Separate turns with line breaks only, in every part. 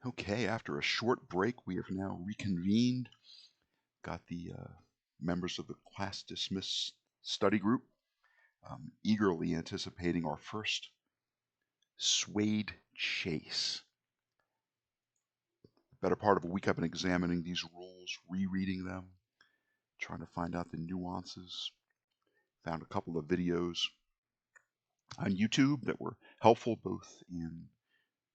Okay, after a short break, we have now reconvened. Got the members of the class dismiss study group eagerly anticipating our first SWADE Chase. Better part of a week I've been examining these rules, rereading them, trying to find out the nuances. Found a couple of videos on YouTube that were helpful both in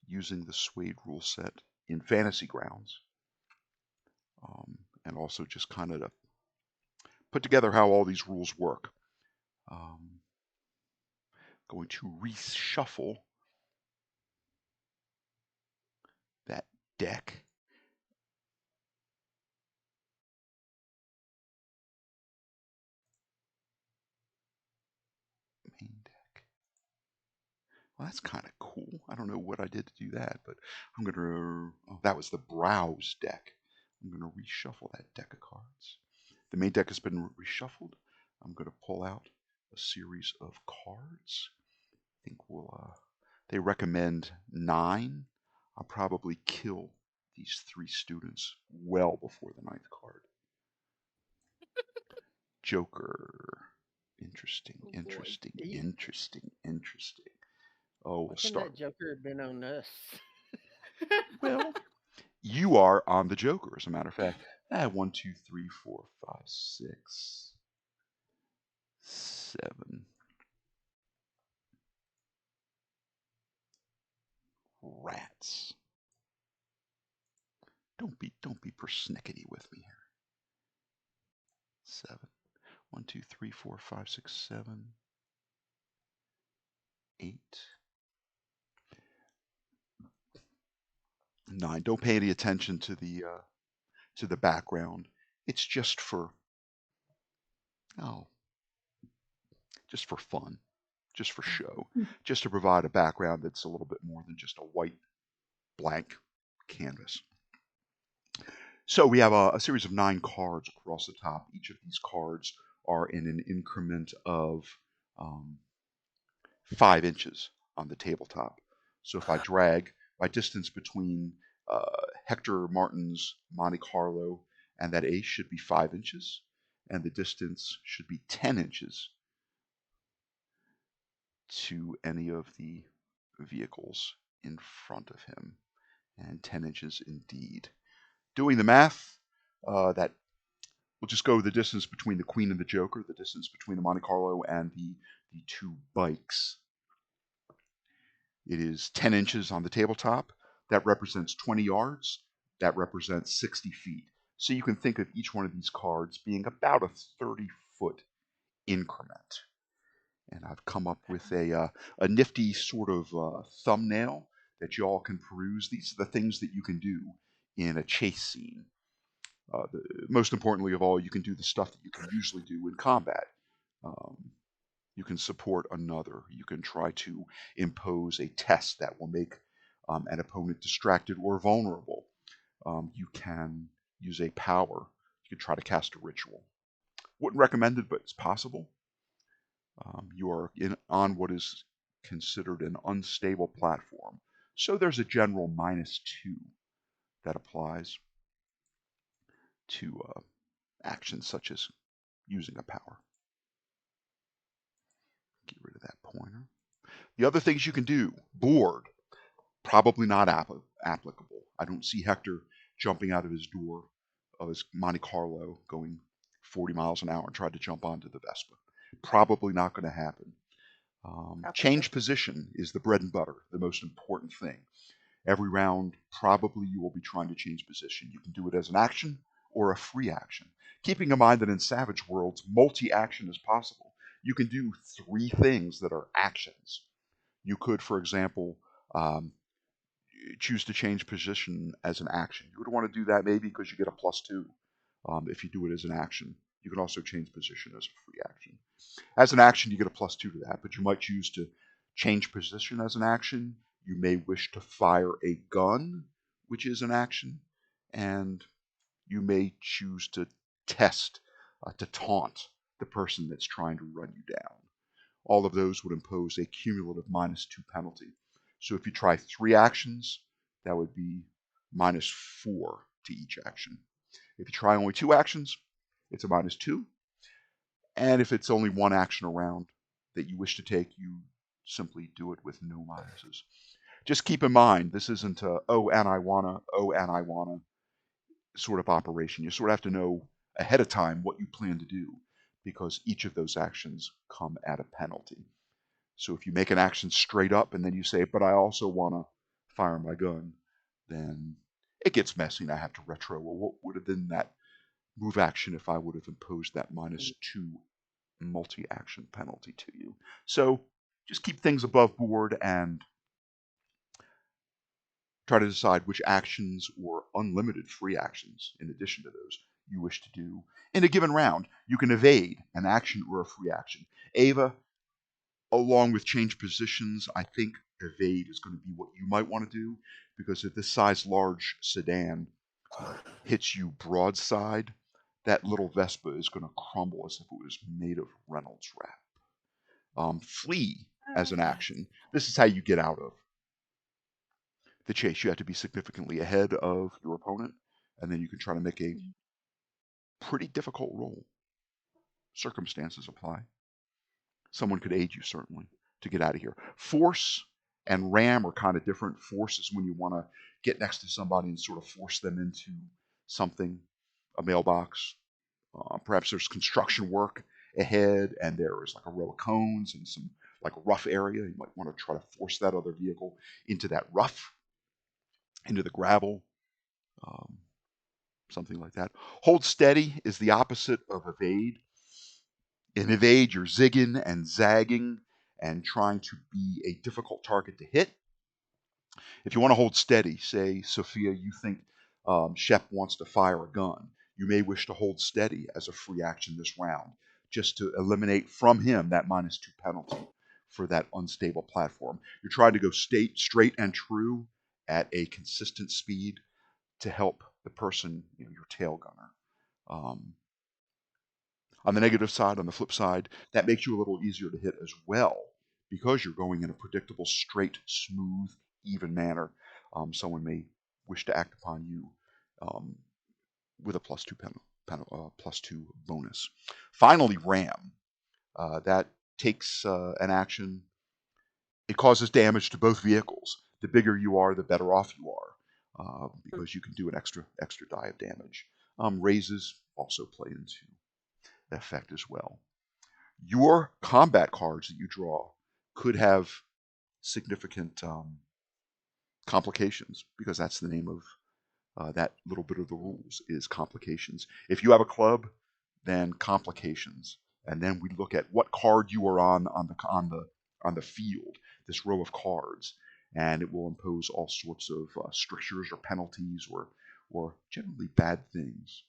using the SWADE rule set in fantasy grounds and also just kind of to put together how all these rules work. Going to reshuffle that deck. Main deck. Well, that's kind of cool. I don't know what I did to do that, but I'm going to, that was the browse deck. I'm going to reshuffle that deck of cards. The main deck has been reshuffled. I'm going to pull out a series of cards. I think they recommend 9. I'll probably kill these 3 students well before the 9th card. Joker. Interesting. Oh,
Why couldn't that Joker have been on us?
Well, you are on the Joker, as a matter of fact. 1, 2, 3, 4, 5, 6, 7. Rats. Don't be persnickety with me here. 7. 1, 2, 3, 4, 5, 6, 7, 8, 9. Don't pay any attention to the background. It's just for just for fun, just for show, just to provide a background that's a little bit more than just a white blank canvas. So we have a series of 9 cards across the top. Each of these cards are in an increment of 5 inches on the tabletop. So if I drag, my distance between Hector Martin's Monte Carlo and that ace should be 5 inches, and the distance should be 10 inches to any of the vehicles in front of him, and 10 inches indeed. Doing the math, that we'll just go the distance between the Queen and the Joker, the distance between the Monte Carlo and the 2 bikes. It is 10 inches on the tabletop. That represents 20 yards. That represents 60 feet. So you can think of each one of these cards being about a 30-foot increment. And I've come up with a nifty sort of thumbnail that you all can peruse. These are the things that you can do in a chase scene. Most importantly of all, you can do the stuff that you can usually do in combat. You can support another. You can try to impose a test that will make an opponent distracted or vulnerable. You can use a power. You can try to cast a ritual. Wouldn't recommend it, but it's possible. You are on what is considered an unstable platform. So there's a general -2 that applies to actions such as using a power. Get rid of that pointer. The other things you can do, board, probably not applicable. I don't see Hector jumping out of his door of his Monte Carlo going 40 miles an hour and trying to jump onto the Vespa. Probably not going to happen. Change position is the bread and butter, the most important thing. Every round, probably you will be trying to change position. You can do it as an action or a free action. Keeping in mind that in Savage Worlds, multi-action is possible. You can do 3 things that are actions. You could, for example, choose to change position as an action. You would want to do that maybe because you get a +2 if you do it as an action. You can also change position as a free action. As an action, you get a +2 to that, but you might choose to change position as an action. You may wish to fire a gun, which is an action, and you may choose to test, to taunt the person that's trying to run you down. All of those would impose a cumulative -2 penalty. So if you try 3 actions, that would be -4 to each action. If you try only 2 actions, it's a -2. And if it's only 1 action around that you wish to take, you simply do it with no minuses. Just keep in mind, this isn't a oh and I wanna sort of operation. You sort of have to know ahead of time what you plan to do, because each of those actions come at a penalty. So if you make an action straight up and then you say, but I also want to fire my gun, then it gets messy and I have to retro. Well, what would have been that move action if I would have imposed that -2 multi-action penalty to you? So just keep things above board and try to decide which actions or unlimited free actions, in addition to those, you wish to do in a given round. You can evade an action or a free action. Ava, along with change positions, I think evade is going to be what you might want to do, because if this size large sedan hits you broadside, that little Vespa is going to crumble as if it was made of Reynolds wrap. Flee as an action. This is how you get out of the chase. You have to be significantly ahead of your opponent, and then you can try to make a pretty difficult roll. Circumstances apply. Someone could aid you, certainly, to get out of here. Force and ram are kind of different. Force is when you want to get next to somebody and sort of force them into something, a mailbox. Perhaps there's construction work ahead, and there is like a row of cones and some like rough area. You might want to try to force that other vehicle into that rough, into the gravel, something like that. Hold steady is the opposite of evade. In evade, you're zigging and zagging and trying to be a difficult target to hit. If you want to hold steady, say, Sophia, you think Shep wants to fire a gun. You may wish to hold steady as a free action this round, just to eliminate from him that -2 penalty for that unstable platform. You're trying to go straight and true at a consistent speed to help the person, your tail gunner. On the negative side, on the flip side, that makes you a little easier to hit as well, because you're going in a predictable, straight, smooth, even manner. Someone may wish to act upon you with a +2 bonus. Finally, ram. That takes an action. It causes damage to both vehicles. The bigger you are, the better off you are, because you can do an extra die of damage. Raises also play into effect as well. Your combat cards that you draw could have significant complications, because that's the name of that little bit of the rules, is complications. If you have a club, then complications, and then we look at what card you are on the field, this row of cards, and it will impose all sorts of strictures or penalties or generally bad things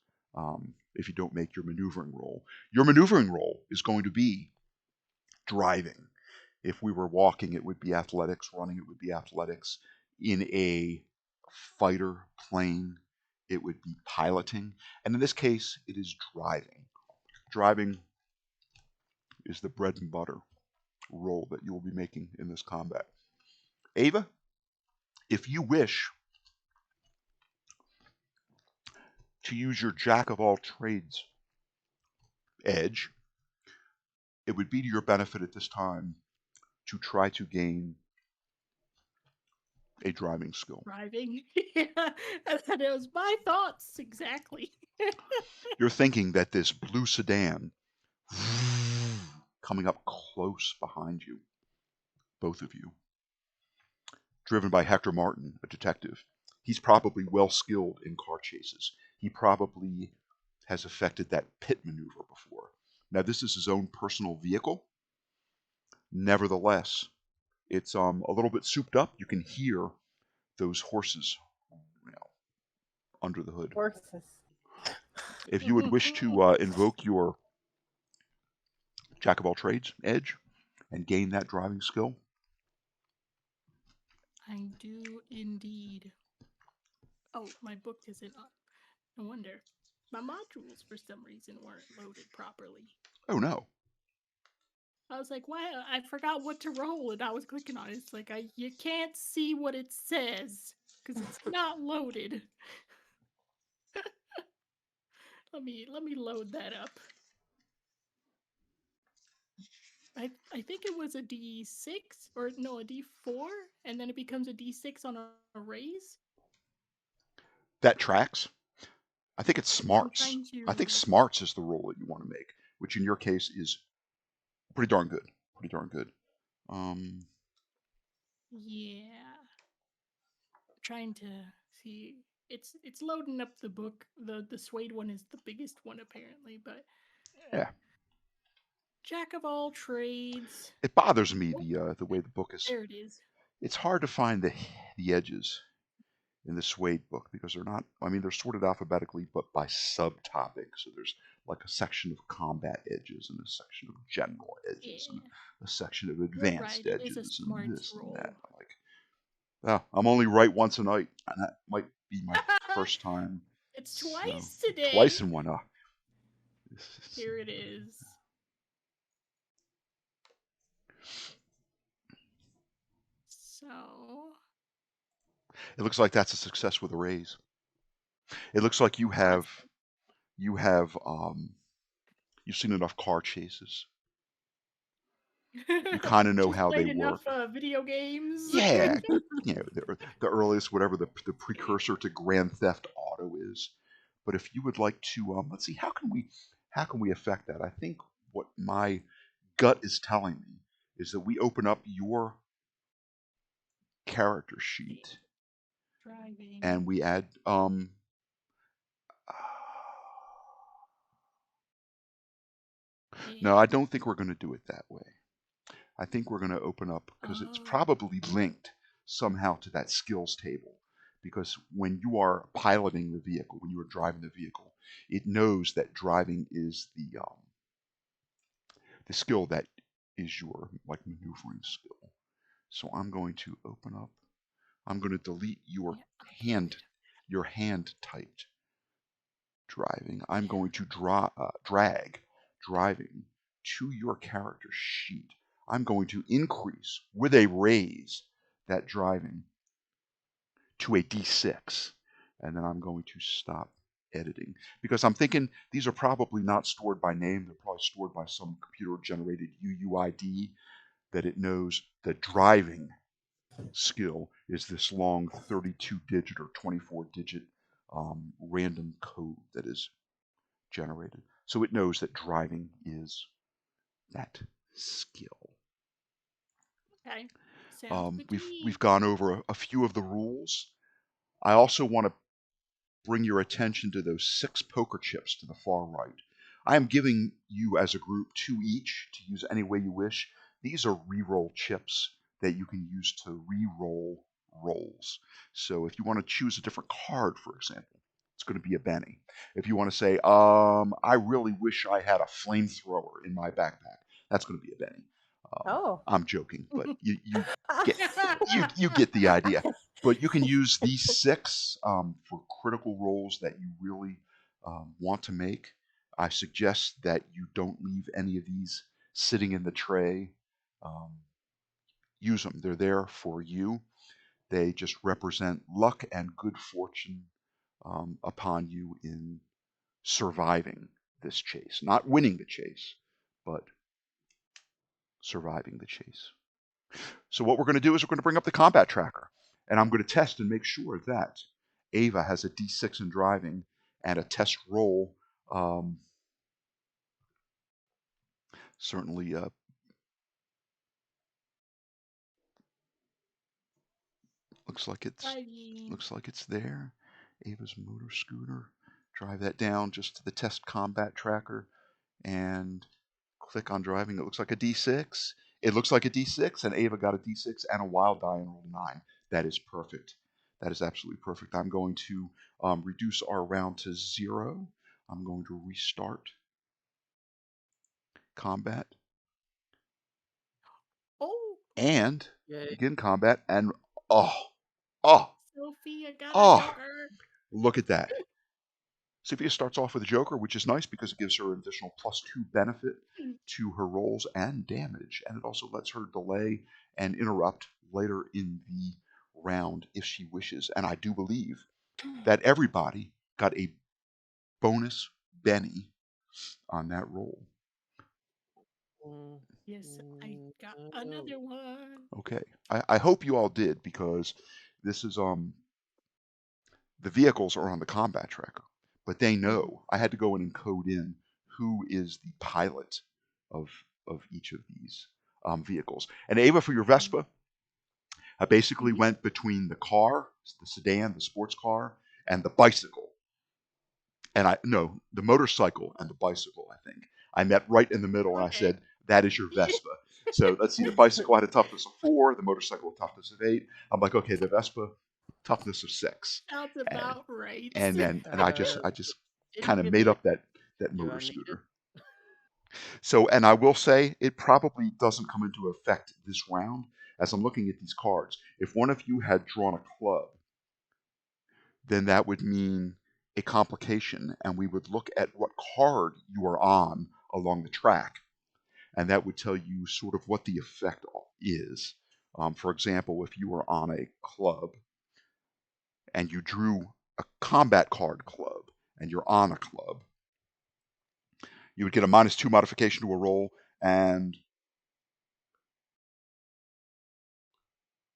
if you don't make your maneuvering roll. Your maneuvering roll is going to be driving. If we were walking, it would be athletics. Running, it would be athletics. In a fighter plane, it would be piloting. And in this case, it is driving. Driving is the bread and butter roll that you will be making in this combat. Ava, if you wish to use your jack of all trades edge, it would be to your benefit at this time to try to gain a driving skill.
Driving. Yeah, that was my thoughts exactly.
You're thinking that this blue sedan coming up close behind you, both of you, driven by Hector Martin, a detective. He's probably well skilled in car chases. He probably has effected that pit maneuver before. Now, this is his own personal vehicle. Nevertheless, it's a little bit souped up. You can hear those horses, under the hood.
Horses.
If you would wish to invoke your jack of all trades edge and gain that driving skill,
I do indeed. Oh, my book isn't up. No wonder. My modules, for some reason, weren't loaded properly.
oh no.
I was like, why? I forgot what to roll, and I was clicking on it. It's like, you can't see what it says. because it's not loaded. Let me load that up. I think it was a D6 or no, a D4, and then it becomes a D6 on a raise.
That tracks. I think it's
I'm
smarts.
trying
I think
to.
smarts is the roll that you want to make, which in your case is pretty darn good. Pretty darn good.
Yeah. Trying to see. It's loading up the book. The SWADE one is the biggest one apparently, but
Yeah.
Jack of all trades.
It bothers me
Oh,
the way the book is.
there it is.
It's hard to find the edges in the SWADE book because they're not. I mean, they're sorted alphabetically, but by subtopic. So there's like a section of combat edges and a section of general edges and
Yeah.
a section of
You're
advanced
right. It is a
edges and
smarts
this and
roll.
that. I'm like, oh, I'm only right once a night, and that might be my first time.
It's
So,
twice today.
twice in one.
Here it is. So.
It looks like that's a success with a raise. It looks like you've seen enough car chases. You kind of know
Just
how they
played enough
work.
video games.
Yeah, the earliest, whatever the precursor to Grand Theft Auto is. But if you would like to, let's see, how can we affect that? I think what my gut is telling me is that we open up your character sheet
Driving.
and we add no, I don't think we're going to do it that way. I think we're going to open up because it's probably linked somehow to that skills table. Because when you are piloting the vehicle, when you are driving the vehicle, it knows that driving is the skill that is your like maneuvering skill. So I'm going to open up. I'm going to delete your hand typed driving. I'm going to drag driving to your character sheet. I'm going to increase with a raise that driving to a D6. And then I'm going to stop editing because I'm thinking these are probably not stored by name. They're probably stored by some computer generated UUID that it knows the driving skill is this long 32 digit or 24 digit random code that is generated. So it knows that driving is that skill.
Okay. Sounds good to me.
We've gone over a few of the rules. I also want to bring your attention to those 6 poker chips to the far right. I am giving you as a group 2 each to use any way you wish. These are reroll chips that you can use to re-roll rolls. So if you want to choose a different card, for example, it's going to be a Benny. If you want to say, I really wish I had a flamethrower in my backpack, that's going to be a Benny. I'm joking, but you get the idea. But you can use these 6 for critical rolls that you really want to make. I suggest that you don't leave any of these sitting in the tray. Use them. They're there for you. They just represent luck and good fortune upon you in surviving this chase. Not winning the chase, but surviving the chase. So what we're going to do is we're going to bring up the combat tracker, and I'm going to test and make sure that Ava has a D6 in driving and a test roll. Certainly, looks like it's there. Ava's motor scooter. Drive that down just to the test combat tracker, and click on driving. It looks like a D6. It looks like a D6, and Ava got a D6 and a wild die and rolled 9. That is perfect. That is absolutely perfect. I'm going to reduce our round to 0. I'm going to restart combat. And begin combat. And
Sophia got a joker.
Look at that. Sophia starts off with a joker, which is nice because it gives her an additional +2 benefit to her rolls and damage, and it also lets her delay and interrupt later in the round if she wishes. And I do believe that everybody got a bonus Benny on that roll.
Yes, I got another one.
Okay. I hope you all did, because this is the vehicles are on the combat tracker, but they know I had to go in and code in who is the pilot of each of these vehicles. And Ava, for your Vespa, I basically went between the car, the sedan, the sports car, and the bicycle. And the motorcycle and the bicycle, I think. I met right in the middle, and I said, that is your Vespa. So let's see, the bicycle had a toughness of 4, the motorcycle a toughness of 8. I'm like, okay, the Vespa, toughness of 6.
Sounds about right.
And I just kind of
give
made
me
up that
Do
motor
I need
scooter. So, and I will say, it probably doesn't come into effect this round. As I'm looking at these cards, if one of you had drawn a club, then that would mean a complication, and we would look at what card you are on along the track, and that would tell you sort of what the effect is. For example, if you were on a club and you drew a combat card club and you're on a club, you would get a -2 modification to a roll, and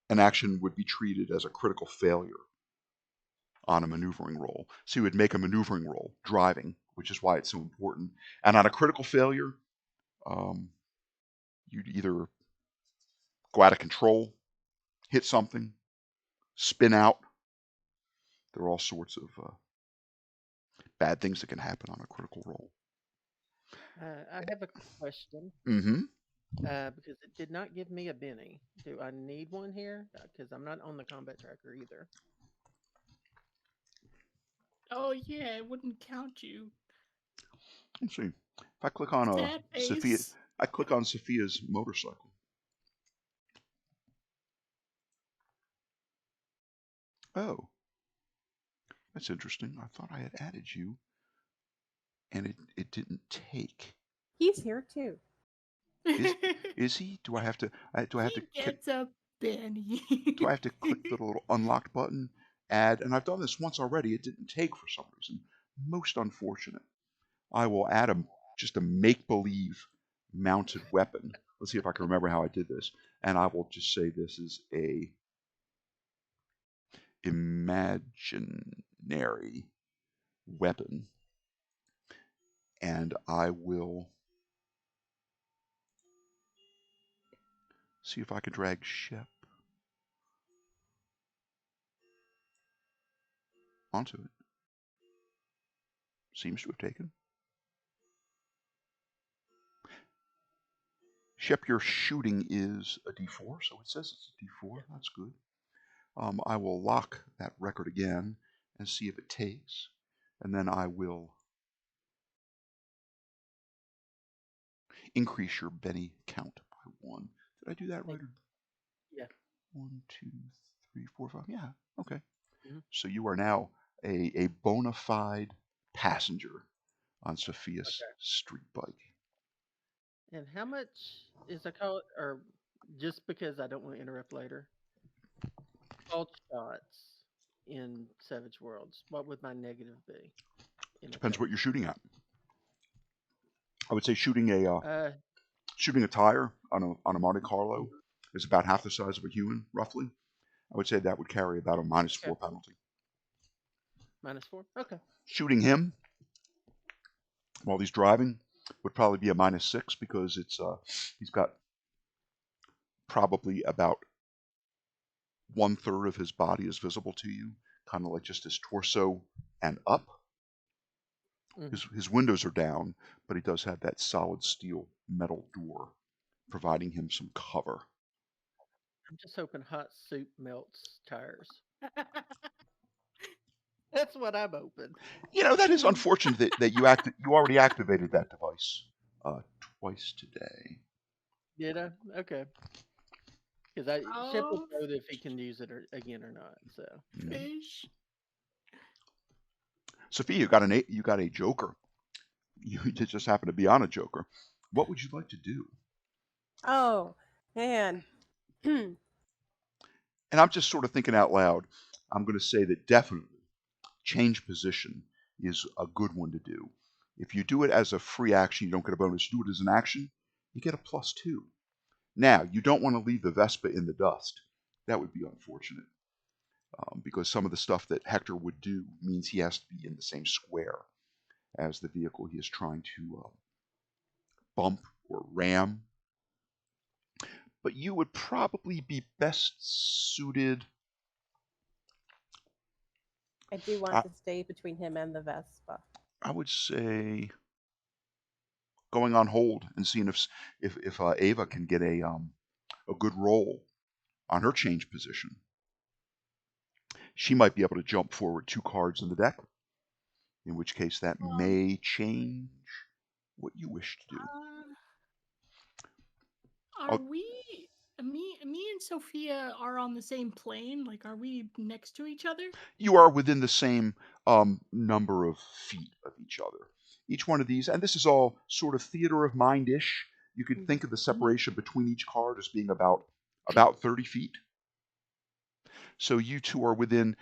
an action would be treated as a critical failure on a maneuvering roll. So you would make a maneuvering roll, driving, which is why it's so important. And on a critical failure, you'd either go out of control, hit something, spin out. There are all sorts of bad things that can happen on a critical roll.
I have a question
Mm-hmm.
because it did not give me a Benny. Do I need one here? Because I'm not on the combat tracker either.
Oh yeah, it wouldn't count you.
Let's see. If I click on
Sad
Sophia,
face.
I click on Sophia's motorcycle. Oh, that's interesting. I thought I had added you, and it didn't take.
He's here too.
Is he? Do I have to?
He gets a Benny.
Do I have to click the little unlocked button, add? And I've done this once already. It didn't take for some reason. Most unfortunate. I will add just a make-believe mounted weapon. Let's see if I can remember how I did this. And I will just say this is a imaginary weapon. And I will see if I can drag Shep onto it. Seems to have taken. Shep, your shooting is a D4, so it says it's a D4. That's good. I will lock that record again and see if it takes. And then I will increase your Benny count by 1. Did I do that right?
Yeah.
1, 2, 3, 4, 5. Yeah. Okay.
Mhm.
So you are now a bona fide passenger on Sophia's street bike.
And how much is a call, or just because I don't want to interrupt later? Called shots in Savage Worlds. What would my negative be?
Depends what you're shooting at. I would say shooting
Uh,
a tire on a Monte Carlo is about half the size of a human, roughly. I would say that would carry about a -4 penalty.
-4? Okay.
Shooting him while he's driving would probably be a -6 because he's got probably about 1/3 of his body is visible to you, kind of like just his torso and up. His windows are down, but he does have that solid steel metal door providing him some cover.
I'm just hoping hot soup melts tires. That's what I'm hoping.
That is unfortunate that you already activated that device twice today.
Did I? Okay. Because Shep will
Oh,
know if he can use it again or not. So
fish.
Sophia, you got a joker. You just happen to be on a joker. What would you like to do?
Oh, man.
And I'm just sort of thinking out loud. I'm going to say that definitely change position is a good one to do. If you do it as a free action, you don't get a bonus. You do it as an action, you get a +2. Now, you don't want to leave the Vespa in the dust. That would be unfortunate. Because some of the stuff that Hector would do means he has to be in the same square as the vehicle he is trying to bump or ram. But you would probably be best suited.
I do want to stay between him and the Vespa.
I would say going on hold and seeing if Ava can get a good roll on her change position. She might be able to jump forward 2 cards in the deck, in which case that may change what you wish to do.
Are we? Me and Sophia are on the same plane. Like, are we next to each other?
You are within the same number of feet of each other. Each one of these, and this is all sort of theater of mind-ish. You could think of the separation between each card as being about 30 feet. So you two are within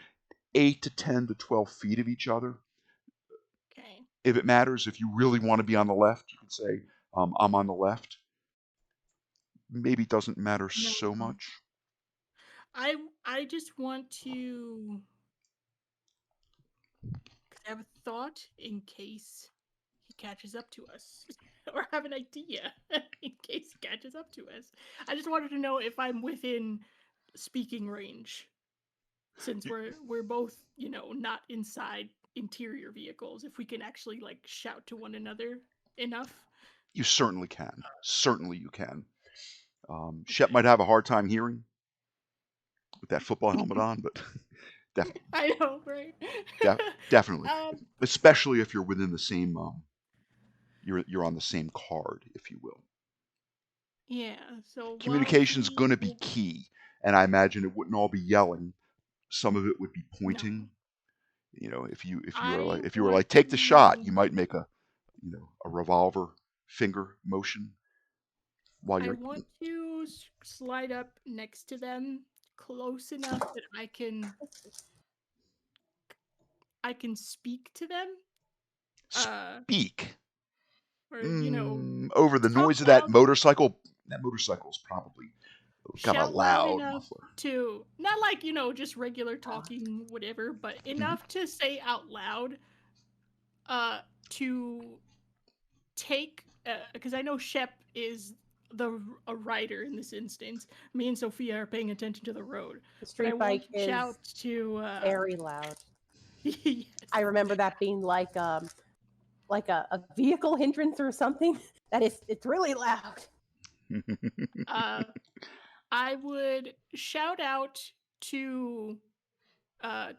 8 to 10 to 12 feet of each other.
Okay.
If it matters, if you really want to be on the left, you can say, I'm on the left. Maybe it doesn't matter so much.
I just want to have a thought in case he catches up to us. Or have an idea in case he catches up to us. I just wanted to know if I'm within speaking range. Since we're both, not inside interior vehicles, if we can actually like shout to one another enough.
You certainly can. Certainly you can. Shep might have a hard time hearing with that football helmet on, but definitely.
I know, right?
Definitely. Especially if you're within the same, you're on the same card, if you will.
Yeah, so
communication's going to be key, and I imagine it wouldn't all be yelling. Some of it would be pointing. No. If you were like take the shot, you might make a revolver finger motion while you're.
I want to slide up next to them, close enough that I can speak to them.
Speak.
Or
over the noise of that motorcycle. That motorcycle's probably got a loud muffler.
To not like just regular talking, whatever, but enough to say out loud. To take because I know Shep is a rider in this instance. Me and Sophia are paying attention to the road.
The street bike is
shout to
very loud.
Yes.
I remember that being like a vehicle hindrance or something. It's really loud.
I would shout out to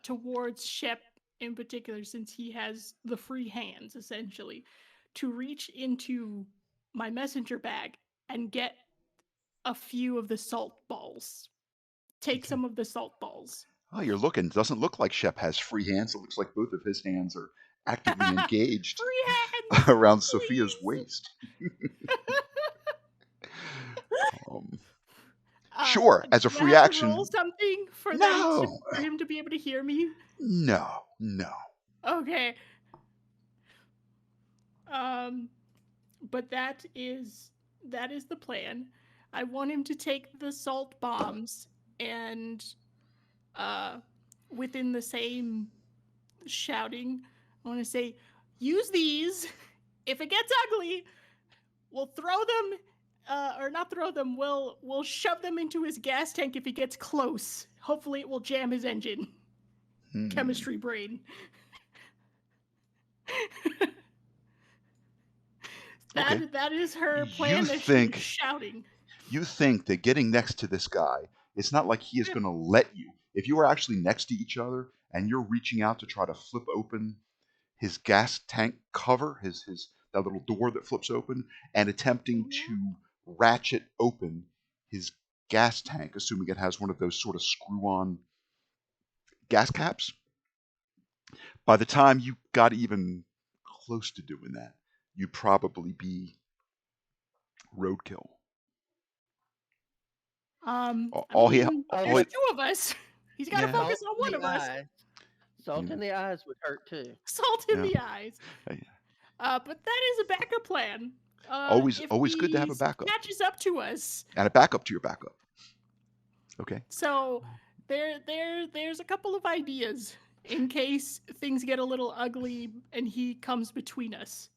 towards Shep in particular, since he has the free hands essentially, to reach into my messenger bag and get a few of the salt balls. Take some of the salt balls.
Oh, you're looking. Doesn't look like Shep has free hands. It looks like both of his hands are actively engaged around Sophia's waist. Sure, as a free action.
Roll something for for him to be able to hear me.
No.
Okay. But that is the plan. I want him to take the salt bombs and within the same shouting, I want to say, use these. If it gets ugly, we'll throw them or not throw them, we'll shove them into his gas tank if he gets close. Hopefully it will jam his engine. Chemistry brain. That is her plan. She's shouting.
You think that getting next to this guy, it's not like he is going to let you. If you are actually next to each other and you're reaching out to try to flip open his gas tank cover, that little door that flips open, and attempting to ratchet open his gas tank, assuming it has one of those sort of screw-on gas caps, by the time you got even close to doing that, you'd probably be roadkill. All he,
mean,
all
there's
he-
two of us. He's got to
Yeah.
focus
Salt
on one
in
of
the
us.
eyes. Salt
Yeah.
in the eyes would hurt too.
Salt in
Yeah.
the eyes.
Hey.
But that is a backup plan.
Always
If
good to have a
he
backup.
catches up to us.
And a backup to your backup. Okay.
So there's a couple of ideas in case things get a little ugly and he comes between us.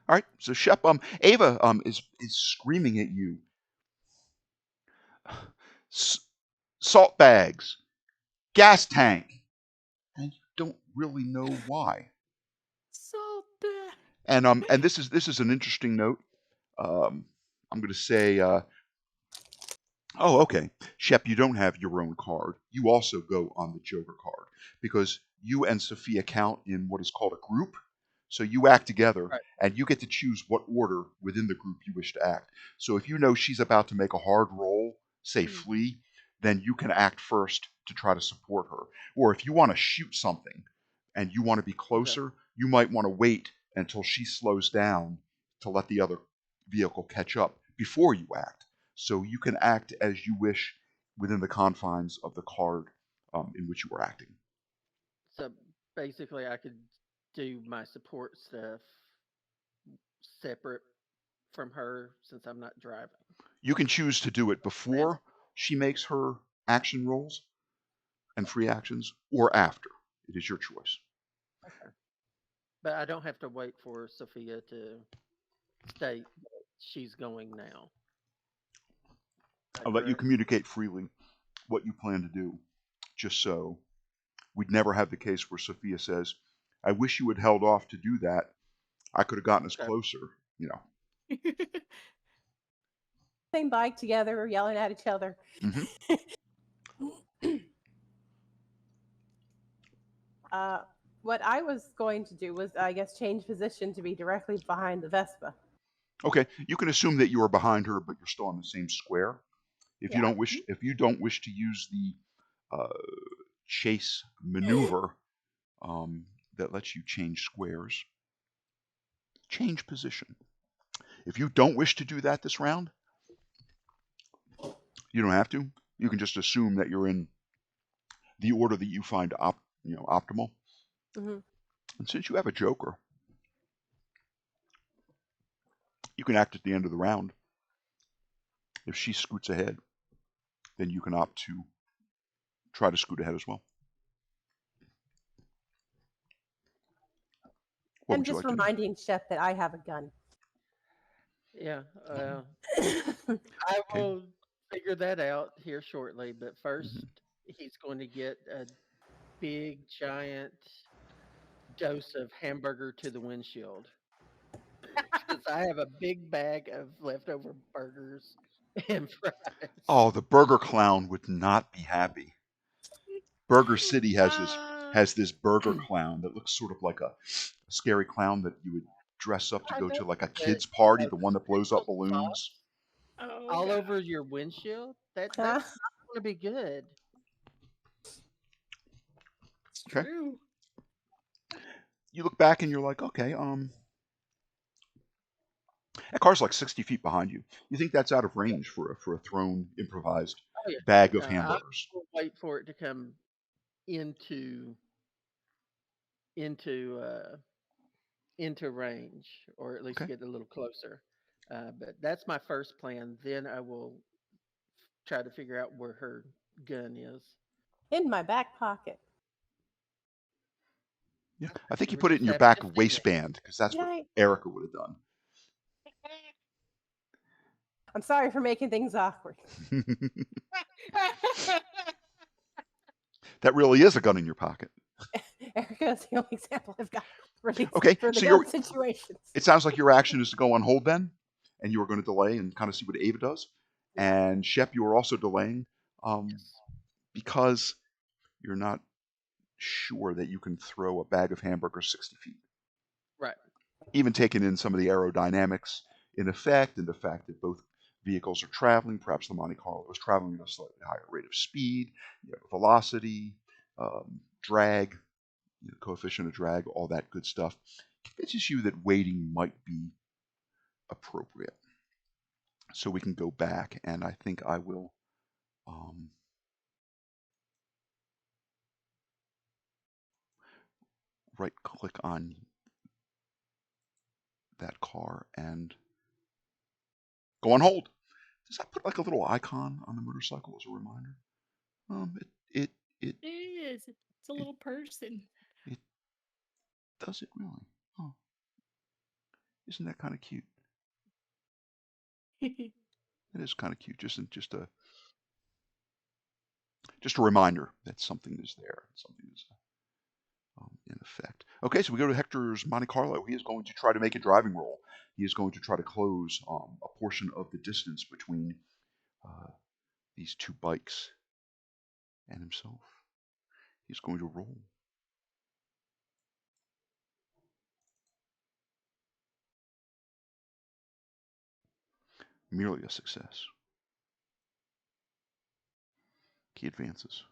All right. So Shep, Ava, is screaming at you. Salt bags, gas tank, and you don't really know why.
Salt.
And this is an interesting note. I'm going to say, oh, okay, Shep, you don't have your own card. You also go on the Joker card because you and Sophia count in what is called a group. So you act together,
Right.
and you get to choose what order within the group you wish to act. So if you know she's about to make a hard roll, say flee, then you can act first to try to support her. Or if you want to shoot something and you want to be closer, you might want to wait until she slows down to let the other vehicle catch up before you act. So you can act as you wish within the confines of the card in which you are acting.
So basically, I could do my support stuff separate from her since I'm not driving.
You can choose to do it before she makes her action rolls and free actions or after. It is your choice.
Okay. But I don't have to wait for Sophia to state that she's going now.
I'll let you
Correct?
communicate freely what you plan to do, just so we'd never have the case where Sophia says, I wish you had held off to do that. I could have gotten us
Okay.
closer, you know.
Same bike together, yelling at each other.
Mhm.
What I was going to do was, I guess, change position to be directly behind the Vespa.
Okay, you can assume that you are behind her, but you're still on the same square. If you
Yeah.
don't wish to use the chase maneuver that lets you change squares, change position. If you don't wish to do that this round, you don't have to. You can just assume that you're in the order that you find optimal.
Mm-hmm.
And since you have a Joker, you can act at the end of the round. If she scoots ahead, then you can opt to try to scoot ahead as well. What
And
would you
just
like to do?
reminding Shep that I have a gun.
Yeah. I will figure that out here shortly. But first, he's going to get a big, giant dose of hamburger to the windshield. Because I have a big bag of leftover burgers and fries.
Oh, the Burger Clown would not be happy. Burger City has this burger clown that looks sort of like a scary clown that you would dress up to
I
go
know,
to like a
but,
kids party, the
the
one that blows up
sprinkle
balloons.
sauce
Oh,
all
God.
over your windshield. That's
Huh?
not going to be good.
It's
Okay.
true.
You look back and you're like, okay, that car's like 60 feet behind you. You think that's out of range for a thrown improvised
Oh yeah.
bag of
I
hamburgers?
will wait for it to come into into uh, into range, or at least
Okay.
get a little closer. But that's my first plan. Then I will try to figure out where her gun is.
In my back pocket.
Yeah, I think you
We're
put it
just
in your
having
back
a feeling.
waistband because that's what
Right.
Erica would have done.
I'm sorry for making things awkward.
That really is a gun in your pocket.
Erica's the only example I've got for these
Okay,
for the
so
gun situations.
it sounds like your action is to go on hold then, and you are going to delay and kind of see what Ava does. And Shep, you are also delaying because you're not sure that you can throw a bag of hamburgers 60 feet.
Right.
Even taking in some of the aerodynamics in effect and the fact that both vehicles are traveling, perhaps the Monte Carlo is traveling at a slightly higher rate of speed, velocity, drag, coefficient of drag, all that good stuff. Convinces you that waiting might be appropriate. So we can go back, and I think I will right click on that car and go on hold. Does that put like a little icon on the motorcycle as a reminder? It
It is. It's a
It-
little person.
does it really? Oh, isn't that kind of cute? It is kind of cute. Just a reminder that something is there. Something is in effect. Okay, so we go to Hector's Monte Carlo. He is going to try to make a driving roll. He is going to try to close a portion of the distance between these two bikes and himself. He's going to roll. Merely a success. He advances.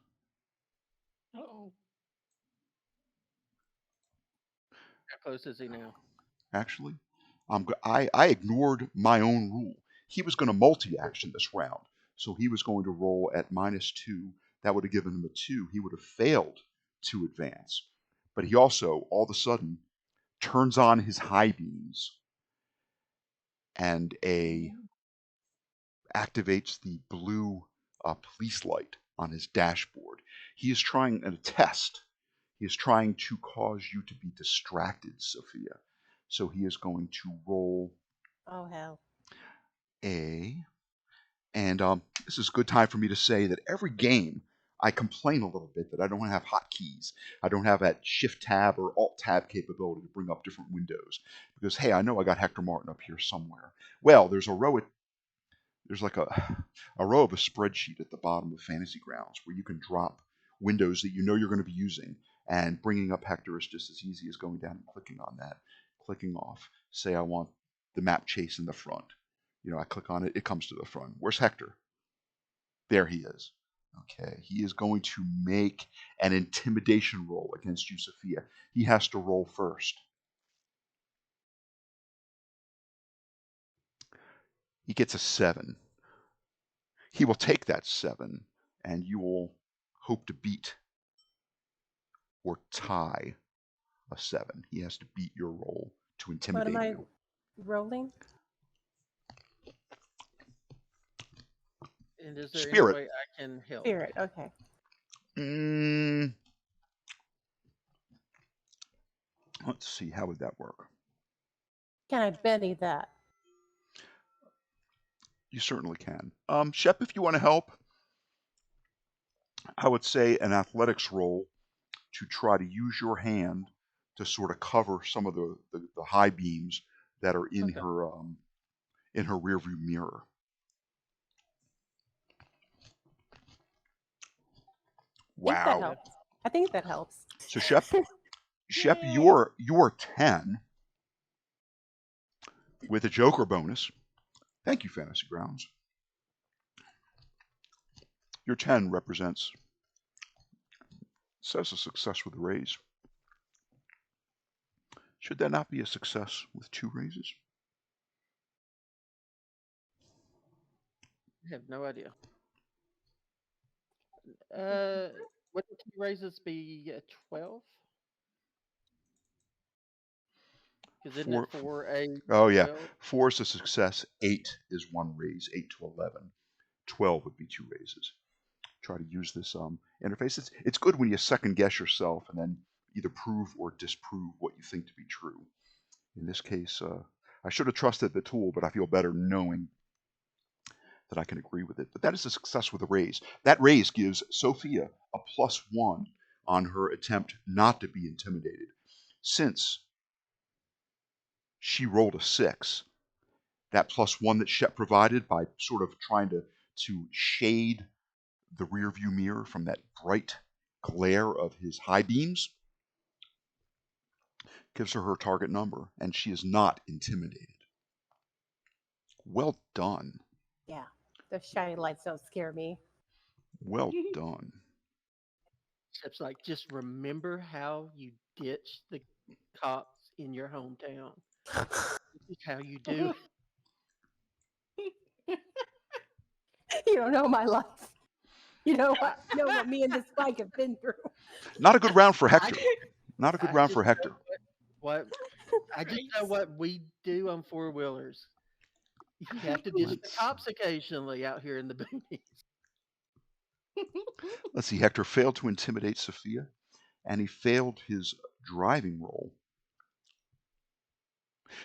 Uh-oh.
How close is he now?
Actually, I ignored my own rule. He was going to multi-action this round, so he was going to roll at -2. That would have given him a 2. He would have failed to advance. But he also, all of a sudden, turns on his high beams and activates the blue police light on his dashboard. He is trying a test. He is trying to cause you to be distracted, Sophia. So he is going to roll
Oh hell.
and this is a good time for me to say that every game I complain a little bit that I don't have hotkeys. I don't have that Shift Tab or Alt Tab capability to bring up different windows. Because hey, I know I got Hector Martin up here somewhere. Well, there's like a row of a spreadsheet at the bottom of Fantasy Grounds where you can drop windows that you know you're going to be using, and bringing up Hector is just as easy as going down and clicking on that, clicking off. Say I want the map chase in the front. I click on it, it comes to the front. Where's Hector? There he is. Okay, he is going to make an intimidation roll against you, Sophia. He has to roll first. He gets a 7. He will take that 7, and you will hope to beat or tie a 7. He has to beat your roll to
What
intimidate
am I
you.
rolling?
And is there
Spirit.
any way I can help?
Spirit. Okay.
Let's see, how would that work?
Can I Benny that?
You certainly can. Shep, if you want to help, I would say an athletics roll to try to use your hand to sort of cover some of the high beams that are in
Okay.
her rear view mirror. Wow.
I think that helps.
So Shep,
Yay.
you're 10 with a Joker bonus. Thank you, Fantasy Grounds. Your 10 says a success with a raise. Should that not be a success with 2 raises?
I have no idea. Would the 2 raises be 12? Because isn't it 4, 8,
Oh yeah,
12?
4 is a success. 8 is 1 raise. 8 to 11. 12 would be 2 raises. Try to use this interface. It's good when you second guess yourself and then either prove or disprove what you think to be true. In this case, I should have trusted the tool, but I feel better knowing that I can agree with it. But that is a success with a raise. That raise gives Sophia a +1 on her attempt not to be intimidated. Since she rolled a 6, that +1 that Shep provided by sort of trying to shade the rear view mirror from that bright glare of his high beams gives her target number, and she is not intimidated. Well done.
Yeah. Those shiny lights don't scare me.
Well done.
It's like, just remember how you ditched the cops in your hometown. This is how you do it.
You don't know my life. You know what me and this Spike have been through.
Not a good round for
I,
Hector. Not a good
I
round
just
for
know
Hector.
what I just know
Christ.
what we do on four wheelers. You have to ditch the
Let's
cops occasionally out here in the boonies.
let's see. Hector failed to intimidate Sophia, and he failed his driving roll.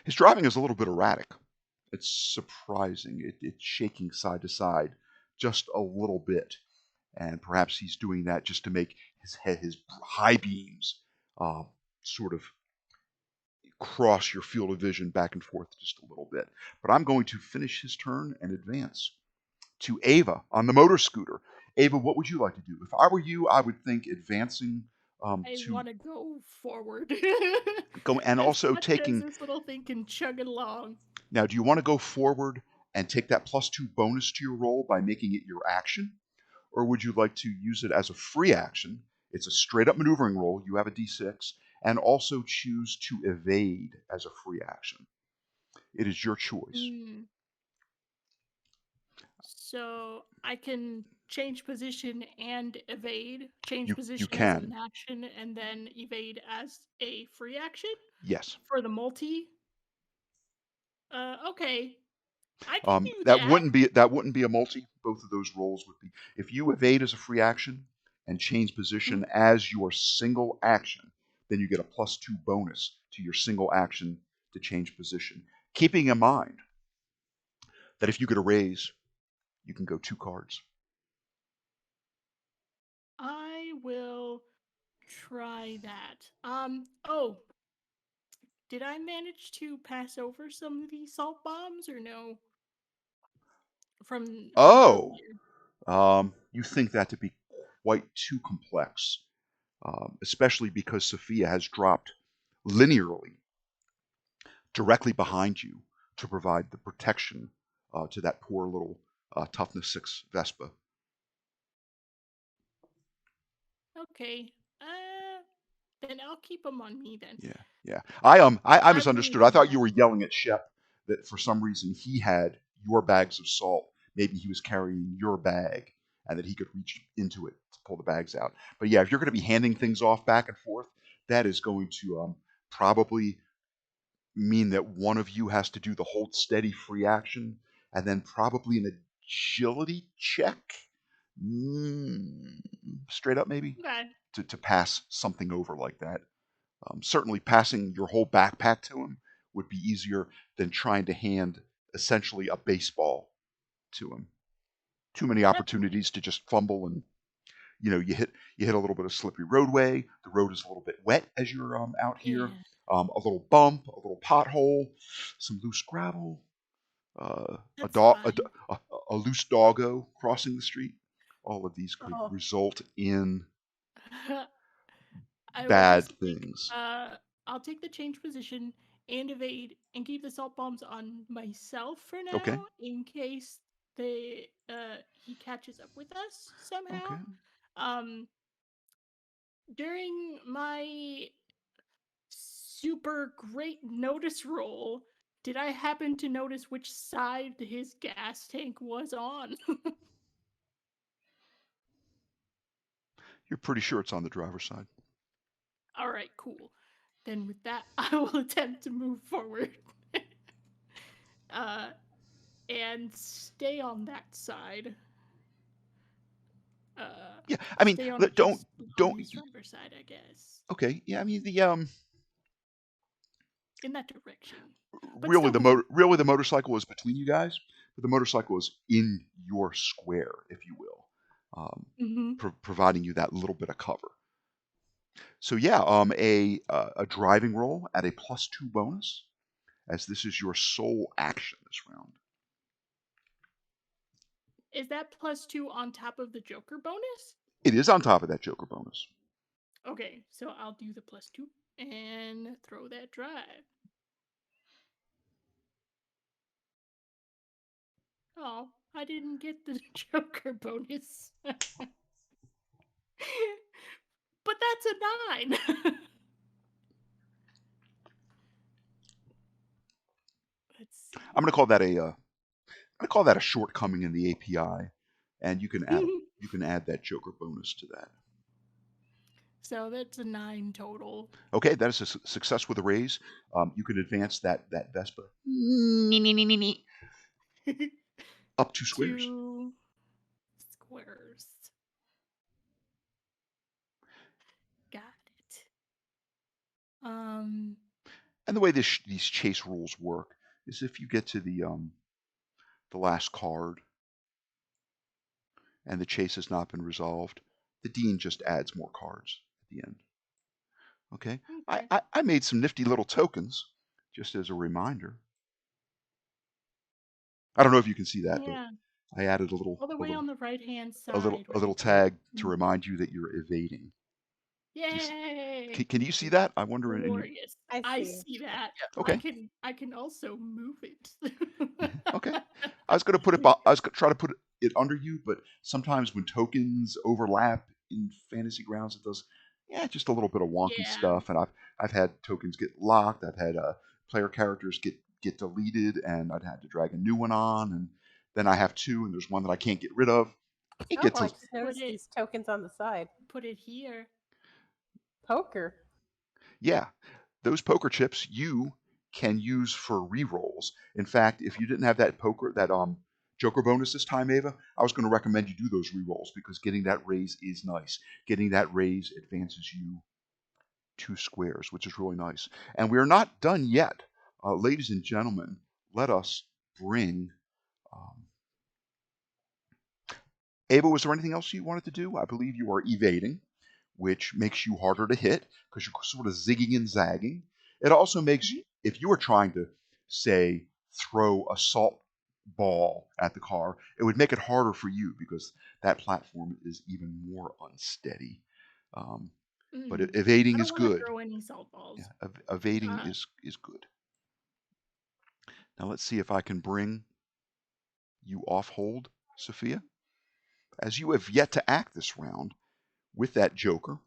His driving is a little bit erratic. It's surprising. It's shaking side to side just a little bit, and perhaps he's doing that just to make his high beams sort of cross your field of vision back and forth just a little bit. But I'm going to finish his turn and advance to Ava on the motor scooter. Ava, what would you like to do? If I were you, I would think advancing
I
to
want to go forward.
go and
As
also
much as
taking.
this little thing can chug it along.
Now, do you want to go forward and take that +2 bonus to your roll by making it your action? Or would you like to use it as a free action? It's a straight up maneuvering roll. You have a d6, and also choose to evade as a free action. It is your choice.
So I can change position and evade. Change
You
position as
can.
an action and then evade as a free action
Yes.
for the multi. Okay. I can do
That
that.
wouldn't be a multi. Both of those rolls would be. If you evade as a free action and change position as your single action, then you get a +2 bonus to your single action to change position. Keeping in mind that if you get a raise, you can go 2 cards.
I will try that. Oh, did I manage to pass over some of these salt bombs or no? From
Oh,
earlier.
you think that to be quite too complex, especially because Sophia has dropped linearly directly behind you to provide the protection to that poor little toughness 6 Vespa.
Okay. Then I'll keep them on me then.
Yeah. I
I really
misunderstood. I
need
thought
that.
you were yelling at Shep that for some reason he had your bags of salt. Maybe he was carrying your bag and that he could reach into it to pull the bags out. But yeah, if you're going to be handing things off back and forth, that is going to probably mean that one of you has to do the hold steady free action and then probably an agility check. Straight up, maybe,
Okay.
to pass something over like that. Certainly, passing your whole backpack to him would be easier than trying to hand essentially a baseball to him. Too many opportunities to just fumble and you hit a little bit of slippery roadway. The road is a little bit wet as you're out here.
Yeah.
A little bump, a little pothole, some loose gravel, a
That's
dog,
fine.
a loose doggo crossing the street. All of these could
Oh.
result in
I will
bad
just
things.
I'll take the change position and evade and keep the salt bombs on myself for now
Okay.
in case he catches up with us somehow.
Okay.
During my super great notice roll, did I happen to notice which side his gas tank was on?
You're pretty sure it's on the driver's side.
All right, cool. Then with that, I will attempt to move forward. And stay on that side.
Yeah, I mean,
Stay on
don't
his driver's side, I guess.
Okay, yeah, I mean
In that direction. But
really
still
the motorcycle is between you guys, but the motorcycle is in your square, if you will, providing you that little bit of cover. So yeah, a driving roll at a +2 bonus, as this is your sole action this round.
Is that +2 on top of the Joker bonus?
It is on top of that Joker bonus.
Okay, so I'll do the +2 and throw that drive. Oh, I didn't get the Joker bonus. But that's a 9. Let's see.
I'm going to call that a shortcoming in the API, and you can you can add that Joker bonus to that.
So that's a 9 total.
Okay, that is a success with a raise. You can advance that Vespa up 2 squares.
2 squares. Got it.
And the way these chase rules work is if you get to the last card and the chase has not been resolved, the dean just adds more cards at the end. Okay,
Okay.
I made some nifty little tokens just as a reminder. I don't know if you can see that,
Yeah.
but I added a little
All the way on the right-hand side.
a little
right
tag
there.
to remind you that you're evading.
Yay!
Can you see that? I wonder.
Glorious.
I
I
see.
see that.
Okay.
I can also move it.
Okay. I was going to put it. I was going to try to put it under you, but sometimes when tokens overlap in Fantasy Grounds, it does. Yeah, just a little bit of wonky
Yeah.
stuff. And I've had tokens get locked. I've had player characters get deleted, and I'd had to drag a new one on, and then I have 2, and there's one that I can't get rid of. It
Oh,
gets
I
a,
just noticed these tokens on the side.
Put it here.
Poker.
yeah, those poker chips you can use for rerolls. In fact, if you didn't have that Joker bonus this time, Ava, I was going to recommend you do those rerolls because getting that raise is nice. Getting that raise advances you 2 squares, which is really nice. And we are not done yet. Ladies and gentlemen, let us bring... Ava, was there anything else you wanted to do? I believe you are evading, which makes you harder to hit because you're sort of zigging and zagging. It also makes, if you were trying to, say, throw a salt ball at the car, it would make it harder for you because that platform is even more unsteady. But evading is good.
Throw any salt balls.
Yeah, evading is good. Now let's see if I can bring you off hold, Sophia. As you have yet to act this round with that Joker,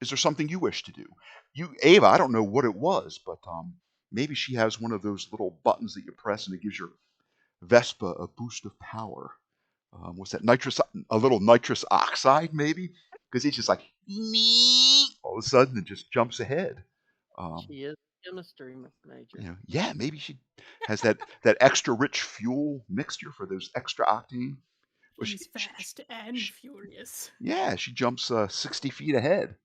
is there something you wish to do? Ava, I don't know what it was, but maybe she has one of those little buttons that you press and it gives your Vespa a boost of power. What's that? A little nitrous oxide, maybe? Because it's just like, all of a sudden it just jumps ahead.
She is a chemistry major.
Yeah, maybe she has that extra rich fuel mixture for those extra octane.
He's fast and furious.
Yeah, she jumps 60 feet ahead.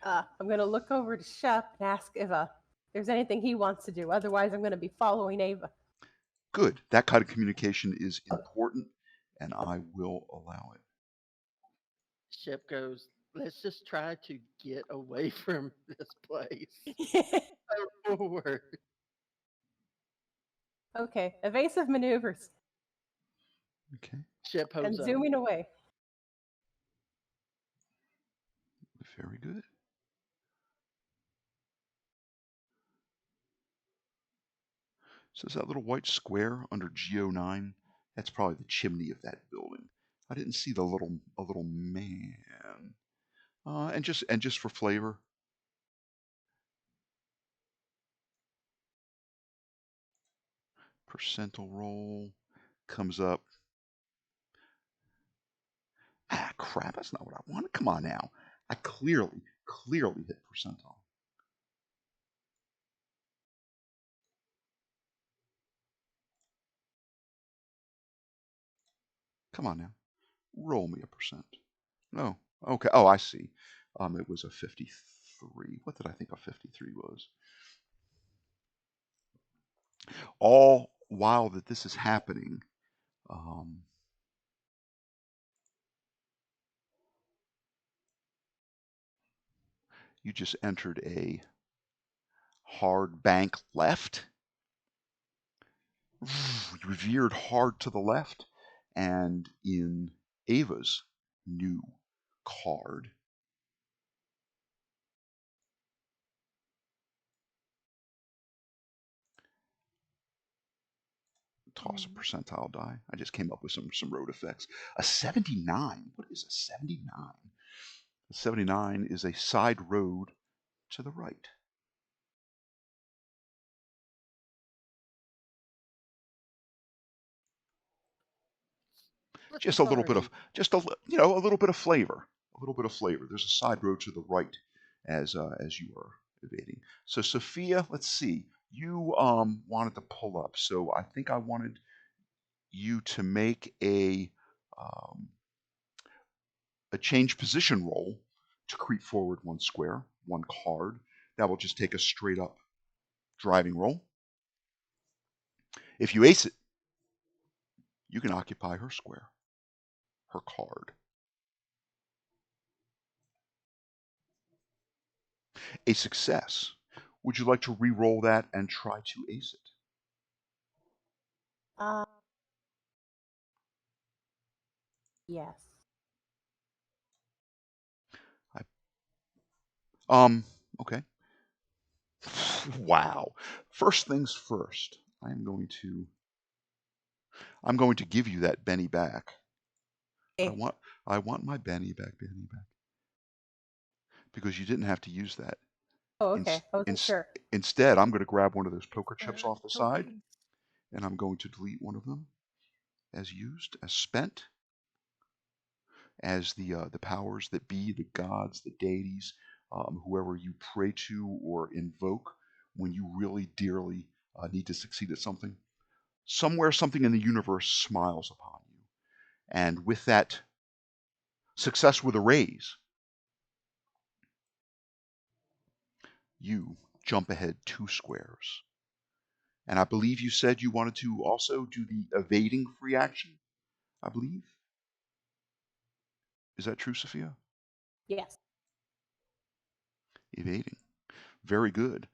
I'm going to look over to Shep and ask if there's anything he wants to do. Otherwise, I'm going to be following Ava.
Good. That kind of communication is important, and I will allow it.
Shep goes, let's just try to get away from this place. Go forward.
Okay, evasive maneuvers.
Okay.
Shep
And
hopes
zooming away.
Very good. So is that little white square under GO9? That's probably the chimney of that building. I didn't see a little man. And just for flavor, percentile roll comes up. Ah, crap! That's not what I wanted. Come on now. I clearly hit percentile. Come on now. Roll me a percent. No. Okay. Oh, I see. It was a 53. What did I think a 53 was? All while that this is happening, you just entered a hard bank left. You veered hard to the left, and in Ava's new card, toss a percentile die. I just came up with some road effects. A 79. What is a 79? A 79 is a side road to the right. just a little bit of
Sorry.
a little bit of flavor, a little bit of flavor. There's a side road to the right as you are evading. So Sophia, let's see. You wanted to pull up, so I think I wanted you to make um, a change position roll to creep forward one square, one card. That will just take a straight up driving roll. If you ace it, you can occupy her square, her card. A success. Would you like to re-roll that and try to ace it?
Uh, yes.
Okay. Wow. First things first. I'm going to give you that Benny back.
Eh,
I want my Benny back, because you didn't have to use that.
Oh, okay. I wasn't sure.
Instead, I'm going to grab one of those poker chips off the side,
Tokens.
and I'm going to delete one of them as used, as spent, as the powers that be, the gods, the deities, whoever you pray to or invoke when you really dearly need to succeed at something. Somewhere, something in the universe smiles upon you. And with that success with a raise, you jump ahead 2 squares. And I believe you said you wanted to also do the evading free action, I believe. Is that true, Sophia?
Yes.
Evading. Very good.